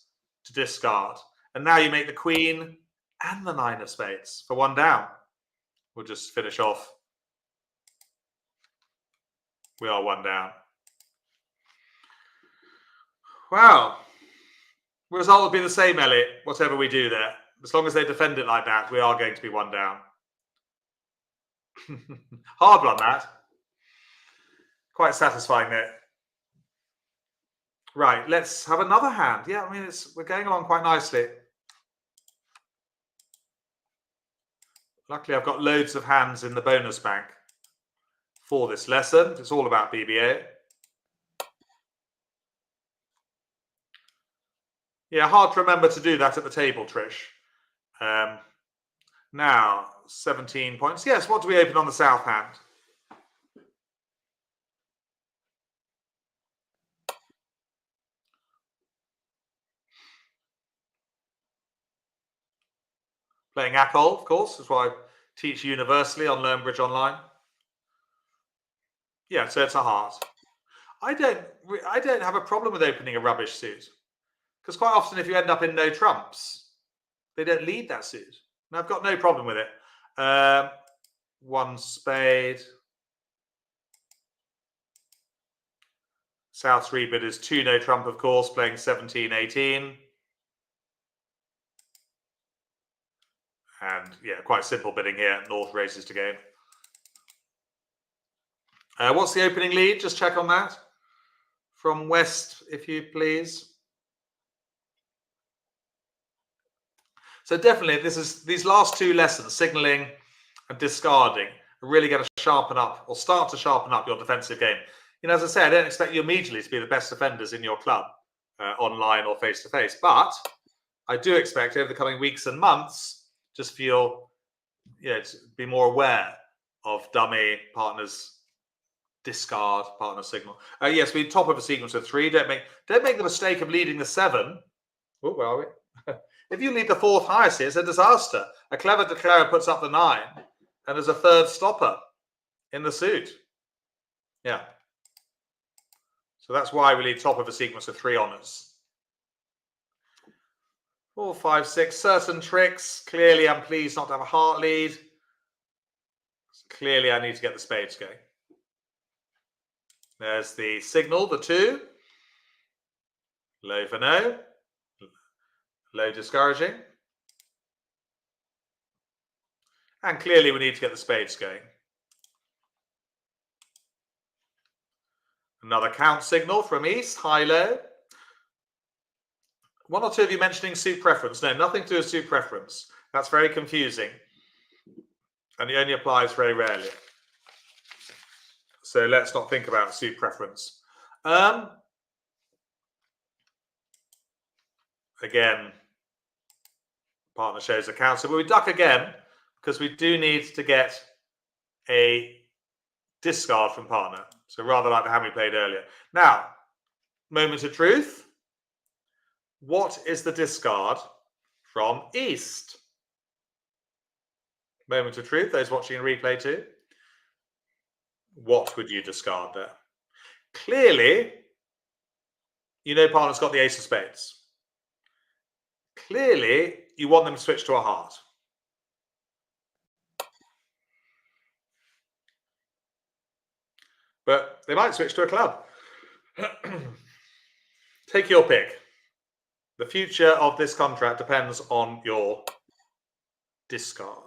to discard. And now you make the queen and the 9 of spades for 1 down. We'll just finish off. We are 1 down. Wow. The result will be the same, Elliot, whatever we do there. As long as they defend it like that, we are going to be 1 down. Hard one, that. Quite satisfying there. Right, let's have another hand. Yeah, I mean, we're going along quite nicely. Luckily, I've got loads of hands in the bonus bank for this lesson. It's all about BBA. Yeah, hard to remember to do that at the table, Trish. Now, 17 points. Yes, what do we open on the south hand? Playing Atoll, of course, is what I teach universally on LearnBridge Online. Yeah, so it's a heart. I don't have a problem with opening a rubbish suit, because quite often if you end up in no trumps, they don't lead that suit. And I've got no problem with it. 1 spade. South's rebid is 2 no trump, of course, playing 17-18. And yeah, quite simple bidding here. North races to game. What's the opening lead? Just check on that. From West, if you please. So definitely, these last 2 lessons, signalling and discarding, are really going to sharpen up or start to sharpen up your defensive game. You know, as I say, I don't expect you immediately to be the best defenders in your club, online or face-to-face. But I do expect over the coming weeks and months, just feel, to be more aware of dummy, partners, discard, partner signal. Yes, we top of a sequence with 3. Don't make the mistake of leading the 7. Oh, where are we? If you lead the 4th highest, it's a disaster. A clever declarer puts up the 9, and there's a 3rd stopper in the suit. Yeah. So that's why we lead top of a sequence of 3 honours. 4, 5, 6. Certain tricks. Clearly, I'm pleased not to have a heart lead. Clearly, I need to get the spades going. There's the signal, the 2. Low for no. Low discouraging. And clearly we need to get the spades going. Another count signal from East, high-low. 1 or 2 of you mentioning suit preference. No, nothing to do with suit preference. That's very confusing. And it only applies very rarely. So let's not think about suit preference. Again, partner shows a count. So we duck again because we do need to get a discard from partner. So rather like the hand we played earlier. Now, moment of truth. What is the discard from East? Moment of truth, those watching in replay too. What would you discard there? Clearly, partner's got the ace of spades. Clearly, you want them to switch to a heart. But they might switch to a club. Take your pick. The future of this contract depends on your discard.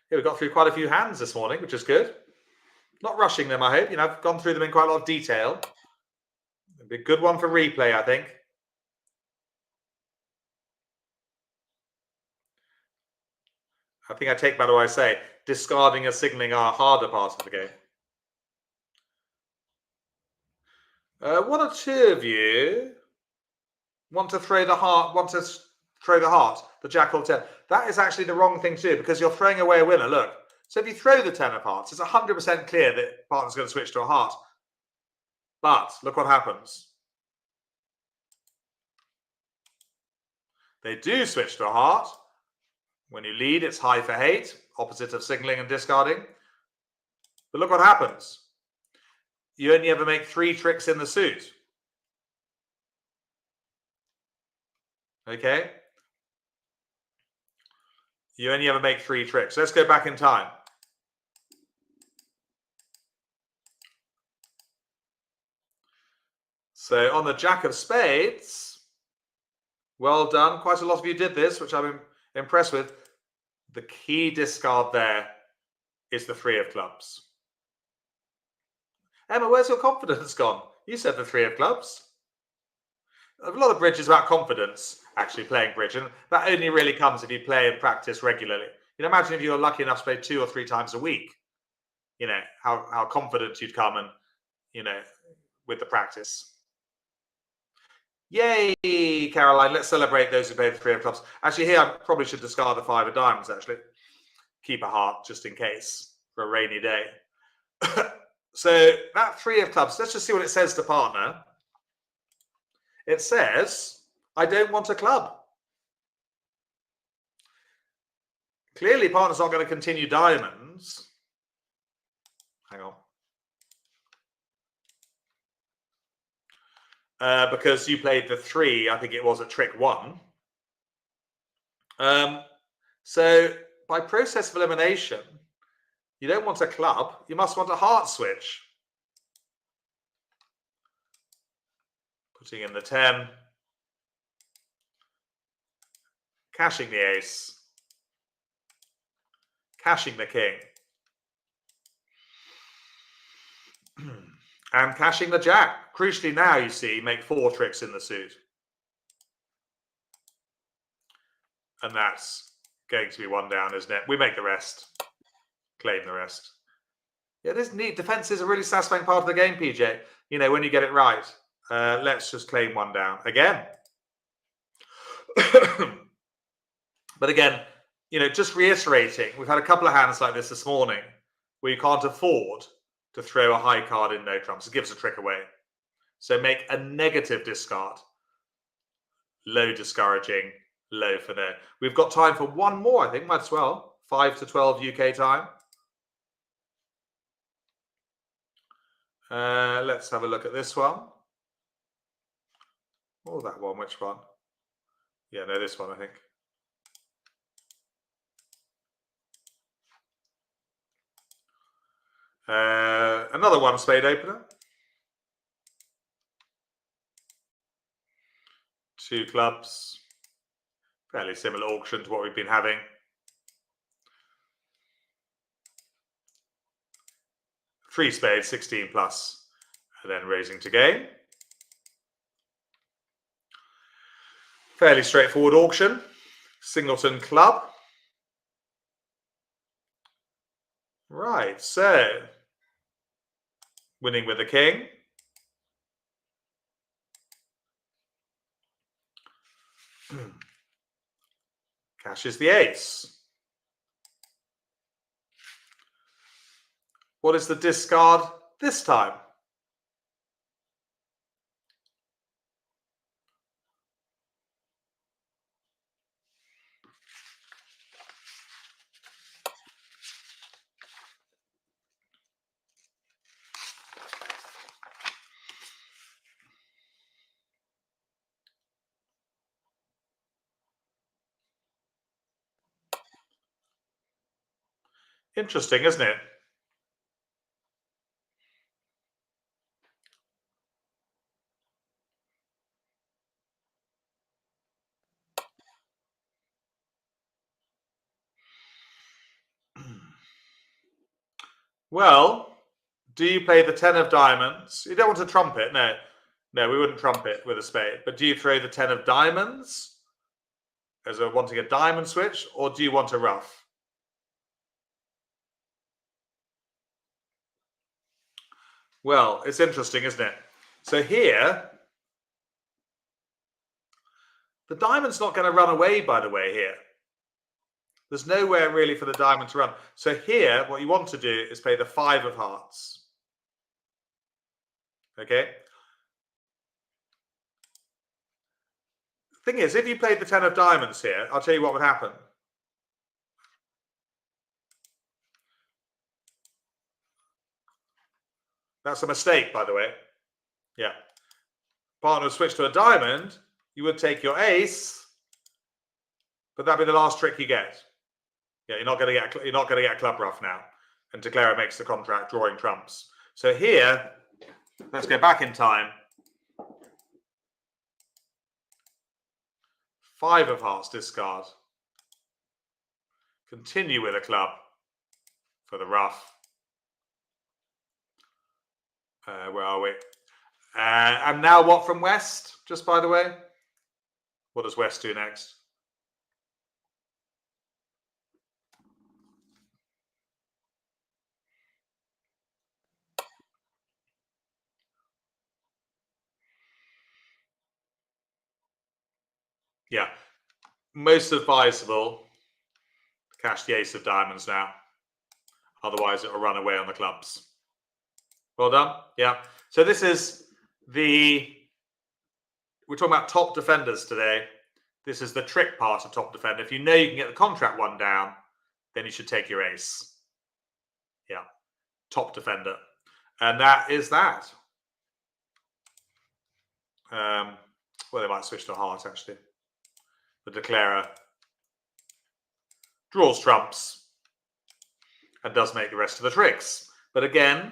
Yeah, we've got through quite a few hands this morning, which is good. Not rushing them, I hope. I've gone through them in quite a lot of detail. It'll be a good one for replay, I think. I think I take back what I say. Discarding and signaling are a harder part of the game. 1 or 2 of you want to throw the heart, the jack or 10. That is actually the wrong thing to do because you're throwing away a winner. Look, so if you throw the 10 of hearts, it's 100% clear that partner's going to switch to a heart. But look what happens. They do switch to a heart. When you lead, it's high for hate, opposite of signaling and discarding. But look what happens. You only ever make 3 tricks in the suit. Okay? You only ever make 3 tricks. Let's go back in time. So on the jack of spades, well done. Quite a lot of you did this, which I'm impressed with. The key discard there is the 3 of clubs. Emma, where's your confidence gone? You said the 3 of clubs. A lot of bridge is about confidence, actually, playing bridge. And that only really comes if you play and practice regularly. Imagine if you were lucky enough to play 2 or 3 times a week. How confident you'd come and, with the practice. Yay, Caroline. Let's celebrate those who played the 3 of clubs. Actually, here I probably should discard the 5 of diamonds, actually. Keep a heart just in case for a rainy day. So that 3 of clubs, let's just see what it says to partner. It says, I don't want a club. Clearly, partner's not going to continue diamonds. Hang on. Because you played the 3, I think it was at trick 1. So by process of elimination, You don't want a club. You must want a heart switch. Putting in the 10. Cashing the ace. Cashing the king. And cashing the jack. Crucially now, you see, make 4 tricks in the suit. And that's going to be 1 down, isn't it? We make the rest. Claim the rest. Yeah, it is neat. Defense is a really satisfying part of the game, PJ. You know, when you get it right. Let's just claim 1 down again. But again, you know, just reiterating, we've had a couple of hands like this morning where you can't afford to throw a high card in no trumps. It gives a trick away. So make a negative discard. Low discouraging, low for no. We've got time for 1 more, I think, might as well. 5 to 12 UK time. Let's have a look at this one. Oh, that one, which one? Yeah, no, this one, I think. Another 1 spade opener. 2 clubs. Fairly similar auction to what we've been having. 3 spades, 16 plus, and then raising to game. Fairly straightforward auction. Singleton club. Right, so winning with the king. Cashes the ace. What is the discard this time? Interesting, isn't it? Well, do you play the 10 of diamonds? You don't want to trumpet, no. No, we wouldn't trumpet with a spade. But do you throw the 10 of diamonds as a wanting a diamond switch, or do you want a ruff? Well, it's interesting, isn't it? So here, the diamond's not going to run away, by the way, here. There's nowhere really for the diamond to run. So here, what you want to do is play the 5 of hearts. Okay? Thing is, if you played the 10 of diamonds here, I'll tell you what would happen. That's a mistake, by the way. Yeah. Partner would switch to a diamond. You would take your ace, but that'd be the last trick you get. Yeah, you're not going to get a club ruff now. And Declara makes the contract, drawing trumps. So here, let's go back in time. 5 of hearts discard. Continue with a club for the ruff. Where are we? And now what from West, just by the way? What does West do next? Yeah, most advisable to cash the ace of diamonds now. Otherwise, it will run away on the clubs. Well done. Yeah. So this is we're talking about top defenders today. This is the trick part of top defender. If you know you can get the contract 1 down, then you should take your ace. Yeah. Top defender. And that is that. Well, they might switch to a heart, actually. The declarer draws trumps. and does make the rest of the tricks. But again,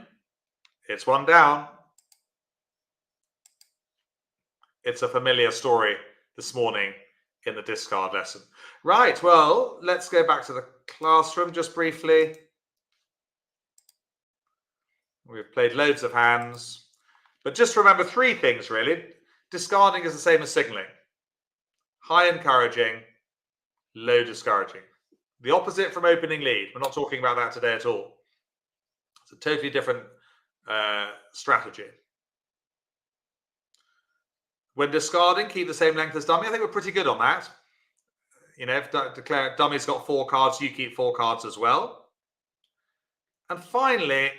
it's one down. It's a familiar story this morning in the discard lesson. Right, well, let's go back to the classroom just briefly. We've played loads of hands. But just remember 3 things, really. Discarding is the same as signaling. High encouraging, low discouraging. The opposite from opening lead. We're not talking about that today at all. It's a totally different strategy. When discarding, keep the same length as dummy. I think we're pretty good on that. You know, if declare dummy's got 4 cards, you keep 4 cards as well. And finally,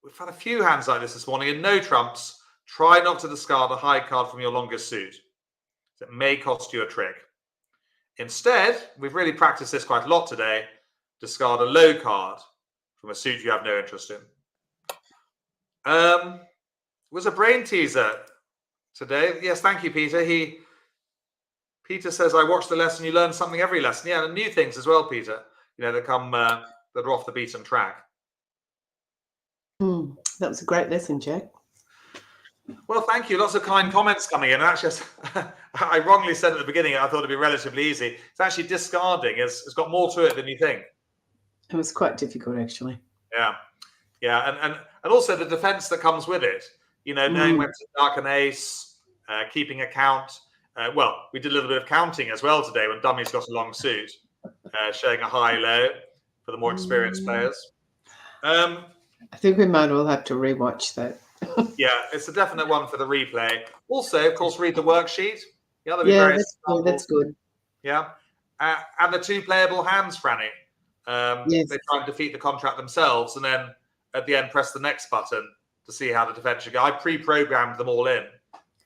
we've had a few hands like this morning, and no trumps. Try not to discard a high card from your longest suit. It may cost you a trick. Instead, we've really practiced this quite a lot today. Discard a low card from a suit you have no interest in. Was a brain teaser today. Yes, thank you, Peter. Peter says, I watched the lesson. You learn something every lesson. Yeah, and new things as well, Peter. You know, that come that are off the beaten track. That was a great lesson, Jack. Well, thank you. Lots of kind comments coming in. And actually, I wrongly said at the beginning, I thought it'd be relatively easy. It's actually discarding. It's got more to it than you think. It was quite difficult, actually. Yeah, and also the defense that comes with it. You know, knowing when to dark an ace, keeping a count. Well, we did a little bit of counting as well today when dummy's got a long suit, showing a high-low for the more experienced players. I think we might all have to rewatch that. Yeah, it's a definite one for the replay. Also, of course, read the worksheet. Yeah, that's good. Yeah, and the 2 playable hands, Franny. Yes. They try and defeat the contract themselves, and then at the end, press the next button to see how the defense should go. I pre-programmed them all in.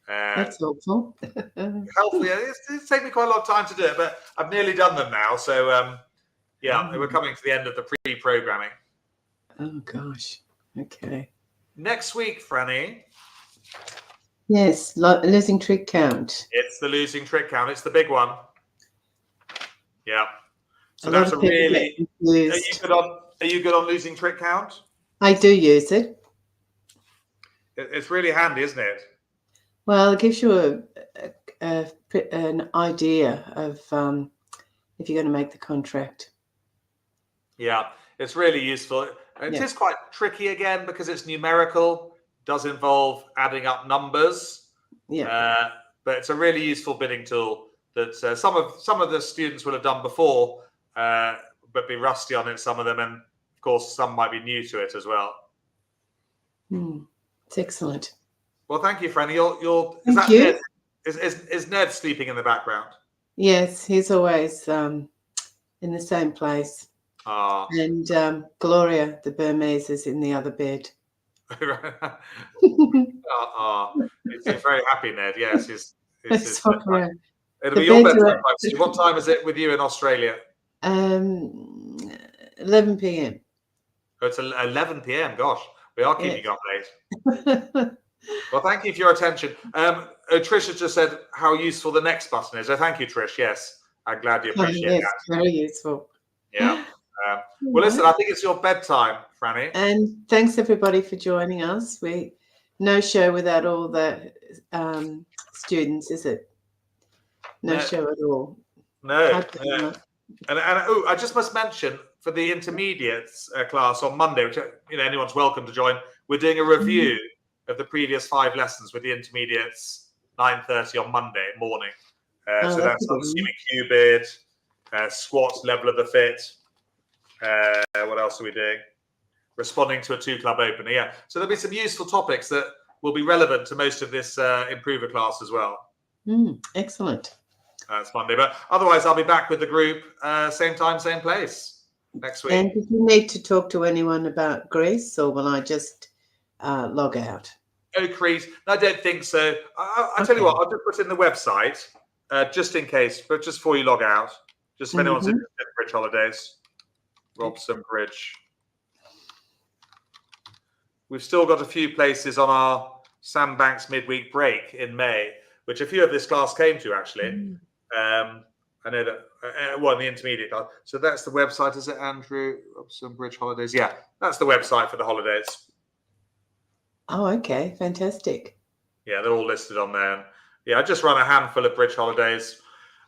That's helpful. Helpfully, it's taken me quite a lot of time to do it, but I've nearly done them now. So, yeah, we're coming to the end of the pre-programming. Oh, gosh. Okay. Next week, Franny. Yes, losing trick count. It's the losing trick count. It's the big one. Yeah. So that's a really. Are you good on losing trick count? I do use it. It's really handy, isn't it? Well, it gives you an idea of if you're going to make the contract. Yeah, it's really useful. It is quite tricky again because it's numerical. It does involve adding up numbers. Yeah. But it's a really useful bidding tool that some of the students will have done before, but be rusty on it. Some of them, and of course, some might be new to it as well. It's excellent. Well, thank you, Franny. Thank you. Ned? Is Ned sleeping in the background? Yes, he's always in the same place. And Gloria, the Burmese, is in the other bed. He's very happy, Ned. Yes, it'll be your bedtime. What time is it with you in Australia? 11 p.m. Oh, it's 11 p.m. Gosh, we are keeping up late. Well, thank you for your attention. Trish has just said how useful the next button is. So thank you, Trish. Yes, I'm glad you appreciate that. Very useful. Yeah. Well, listen, I think it's your bedtime, Franny. And thanks everybody for joining us. No show without all the students, is it? No show at all. No. And I just must mention for the intermediates class on Monday, which anyone's welcome to join. We're doing a review of the previous 5 lessons with the intermediates 9:30 on Monday morning. So that's unassuming cubid, squat, level of the fit. What else are we doing? Responding to a 2-club opener. Yeah. So there'll be some useful topics that will be relevant to most of this improver class as well. Excellent. It's Monday, but otherwise I'll be back with the group same time, same place next week. And did you need to talk to anyone about Greece, or will I just log out? Oh, Greece? No, I don't think so. I'll tell you what, I'll just put in the website just in case, but just before you log out, just if anyone's interested in Bridge Holidays. Robson Bridge. We've still got a few places on our Sandbanks midweek break in May, which a few of this class came to actually. I know that, well, the intermediate class. So that's the website, is it, Andrew? Robson Bridge Holidays. Yeah, that's the website for the holidays. Oh, okay. Fantastic. Yeah, they're all listed on there. Yeah, I just run a handful of bridge holidays.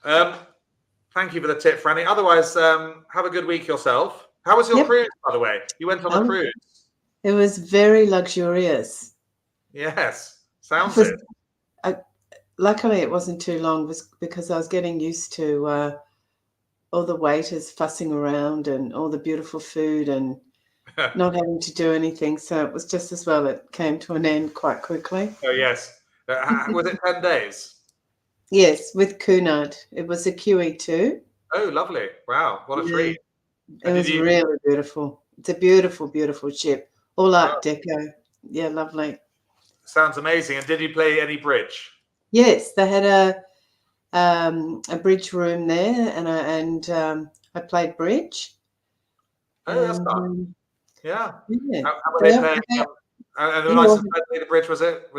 Thank you for the tip, Franny. Otherwise, have a good week yourself. How was your cruise, by the way? You went on a cruise. It was very luxurious. Yes, sounds it. Luckily, it wasn't too long because I was getting used to all the waiters fussing around and all the beautiful food and not having to do anything. So it was just as well it came to an end quite quickly. Oh, yes. Was it 10 days? Yes, with Cunard. It was a QE2. Oh, lovely. Wow, what a treat. It was really beautiful. It's a beautiful, beautiful ship. All Art Deco. Yeah, lovely. Sounds amazing. And did you play any bridge? Yes, they had a bridge room there, and I played bridge. Oh, that's fun. Yeah. How were they playing? And the nicest way to play the bridge was it?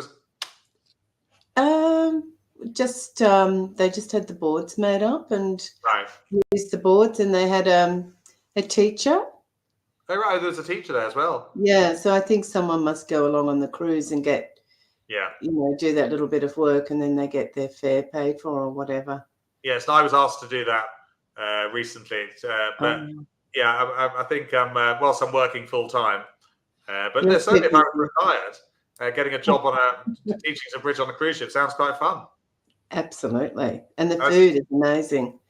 Just they just had the boards made up and right. used the boards, and they had a teacher. Oh, right. There's a teacher there as well. Yeah, so I think someone must go along on the cruise and get, do that little bit of work, and then they get their fare paid for or whatever. Yes, and I was asked to do that recently, but I think whilst I'm working full time, but certainly if I was retired, getting a job on teaching a bridge on a cruise ship sounds quite fun. Absolutely, and the food is amazing.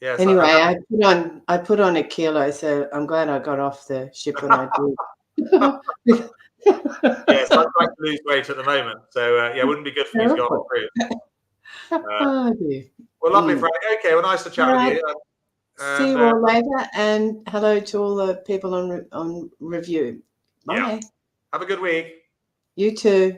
Yes. Anyway, I put on a kilo, so I'm glad I got off the ship when I did. Yes, I'm trying to lose weight at the moment, so it wouldn't be good for me to go on a cruise. Well, lovely, Frank. Okay, well, nice to chat with you. See you all later, and hello to all the people on review. Bye. Yeah. Have a good week. You too.